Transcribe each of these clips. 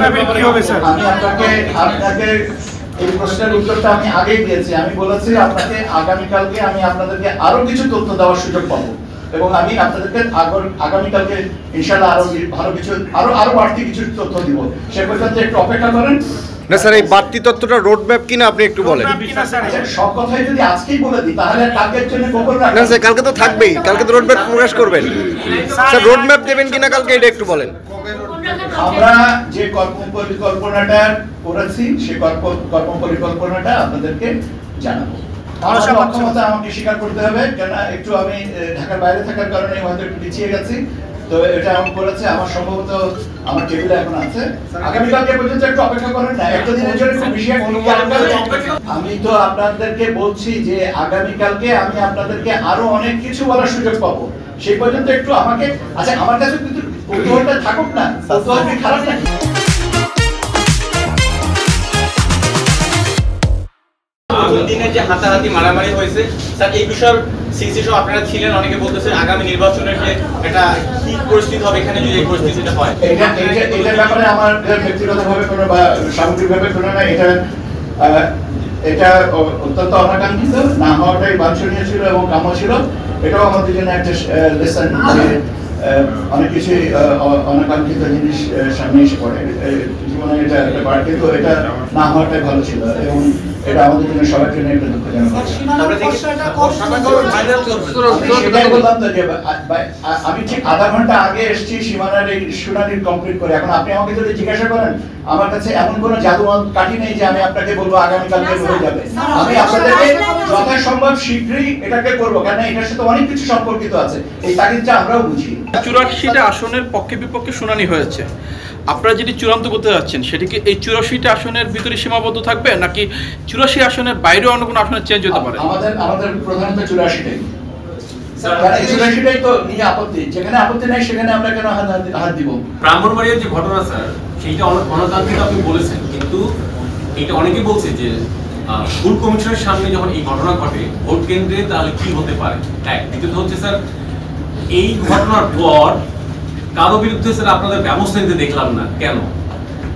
আমি আপনাকে এই প্রশ্নের উত্তরটা আমি আগেই দিয়েছি। আমি বলেছি আপনাকে আগামীকালকে আমি আপনাদেরকে আরো কিছু তথ্য দেওয়ার সুযোগ পাবো এবং আমি আপনাদেরকে আগামীকালকে ইনশাআল্লাহ আরো ভালো কিছু আরো বাড়তি কিছু তথ্য দিব। সে পর্যন্ত একটু অপেক্ষা করেন। না স্যার, এই বাড়তি তথ্যটা রোড ম্যাপ কিনা আপনি একটু বলেন। সব কথাই যদি আজকেই বলে দিই তাহলে কালকের জন্য গোপন রাখবেন। না স্যার, কালকে তো থাকবেই, কালকে তো রোড ম্যাপ প্রকাশ করবেন। স্যার রোড ম্যাপ দেবেন কিনা কালকে এটা একটু বলেন। আমরা যে কর্ম পরিকল্পনাটা করেছি সেই কর্ম পরিকল্পনাটা আপনাদেরকে জানাবো। আমার সক্ষমতা আমাকে স্বীকার করতে হবে, কেন একটু আমি ঢাকার বাইরে থাকার কারণে হয়তো একটু পিছিয়ে গেছি। তো এটা আমি করেছে, আমার সম্ভবত আমার টেবিলে এখন আছে। আগামীকালকে পর্যন্ত একটু অপেক্ষা করেন না, একটা দিনের জন্য খুব বেশি। আমি তো আপনাদেরকে বলছি যে আগামীকালকে আমি আপনাদেরকে আরো অনেক কিছু বলার সুযোগ পাবো। সেই পর্যন্ত একটু আমাকে, আচ্ছা আমার কাছে কিন্তু কৌতূহলটা থাকুক না, কৌতূহল কি খারাপ নাকি? দিনে যে হাতাহাতি মারামারি হয়েছে স্যার, এই বিষয়ে সিসি সহ আপনারা ছিলেন, অনেকে বলতেছে আগামী নির্বাচনের যে এটা কি পরিস্থিতি হবে এখানে যদি এই পরিস্থিতিটা হয়। এটার ব্যাপারে আমার ব্যক্তিগতভাবে কোনো বা সামগ্রিকভাবে কোনো না, এটা অত্যন্ত অনাকাঙ্ক্ষিত, না হওয়াটাই বাঞ্ছনীয় ছিল এবং কাম্য ছিল। এটাও আমাদের জন্য একটা লেসন যে অনেক কিছু অনাকাঙ্ক্ষিত জিনিস সামনে এসে পড়ে জীবনে, এটা কিন্তু এটা না হওয়াটাই ভালো ছিল এবং এটা আমাদের জন্য সবার জন্য একটা দুঃখজনক। আমি ঠিক আধা ঘন্টা আগে এসেছি সীমানার এই শুনানি কমপ্লিট করে। এখন আপনি আমাকে যদি জিজ্ঞাসা করেন, আমার কাছে এমন কোনো জাদু কাঠি নেই যে আমি আপনাকে বলবো আগামীকালকে হয়ে যাবে। আমি আপনাদেরকে যথাসম্ভব শীঘ্রই এটাকে করবো, কারণ এটার সাথে অনেক কিছু সম্পর্কিত আছে। এই তাগিদটা আমরাও বুঝি। 84টা আসনের পক্ষে বিপক্ষে শুনানি হয়েছে, আপনারা যেটি চূড়ান্ত করতে যাচ্ছেন সেটি কি এই 84টা আসনের ভিতরে সীমাবদ্ধ থাকবে নাকি 84 আসনের বাইরে অন্য কোনো আসনে চেঞ্জ হতে পারে? আমাদের প্রধানত 84টাই। 84টাই তো নিয়ে আপত্তি, যেখানে আপত্তি নাই সেখানে আমরা কেন হাত দিব? ব্রাহ্মণবাড়িয়ার যে ঘটনা স্যার, সেইটা অনাকাঙ্ক্ষিত আপনি বলেছেন, কিন্তু এটা অনেকে বলছে যে ভোট কমিশনের সামনে যখন এই ঘটনা ঘটে ভোট কেন্দ্রে তাহলে কি হতে পারে। এক, দ্বিতীয়ত হচ্ছে স্যার, এই ঘটনার পর কারো বিরুদ্ধে স্যার আপনাদের ব্যবস্থা নিতে দেখলাম না, কেন?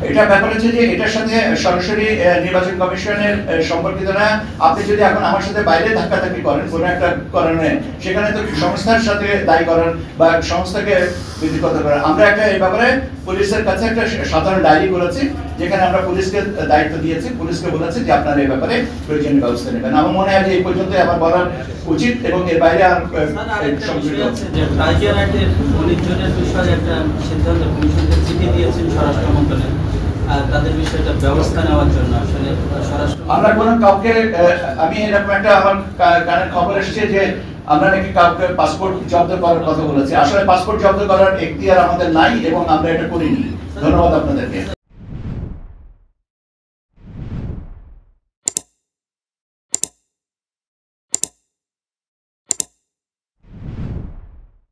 এটা ব্যাপার হচ্ছে যে এটার সাথে সরাসরি নির্বাচন কমিশনের সম্পর্কিত না। আপনি যদি এখন আমার সাথে বাইরে ধাক্কাধাক্কি করেন কোনো একটা কারণে, সেখানে তো সংস্থার সাথে দায়ী করেন বা সংস্থাকে বিধিগত করেন। আমরা একটা এই ব্যাপারে পুলিশের কাছে একটা সাধারণ ডায়েরি করেছি, যেখানে আমরা পুলিশকে দায়িত্ব দিয়েছি, পুলিশকে বলেছি যে আপনারা এই ব্যাপারে প্রয়োজনীয় ব্যবস্থা নেবেন। আমার মনে হয় যে এই পর্যন্ত আমার বলার উচিত এবং এর বাইরে আর তাদের বিষয়টা ব্যবস্থা নেওয়ার জন্য আসলে আমরা কোন কাউকে, আমি এরকম একটা আমার কানের খবর এসেছে যে আমরা নাকি কাউকে পাসপোর্ট জব্দ করার কথা বলেছি। আসলে পাসপোর্ট জব্দ করার এখতিয়ার আমাদের নাই এবং আমরা এটা করিনি। ধন্যবাদ আপনাদেরকে।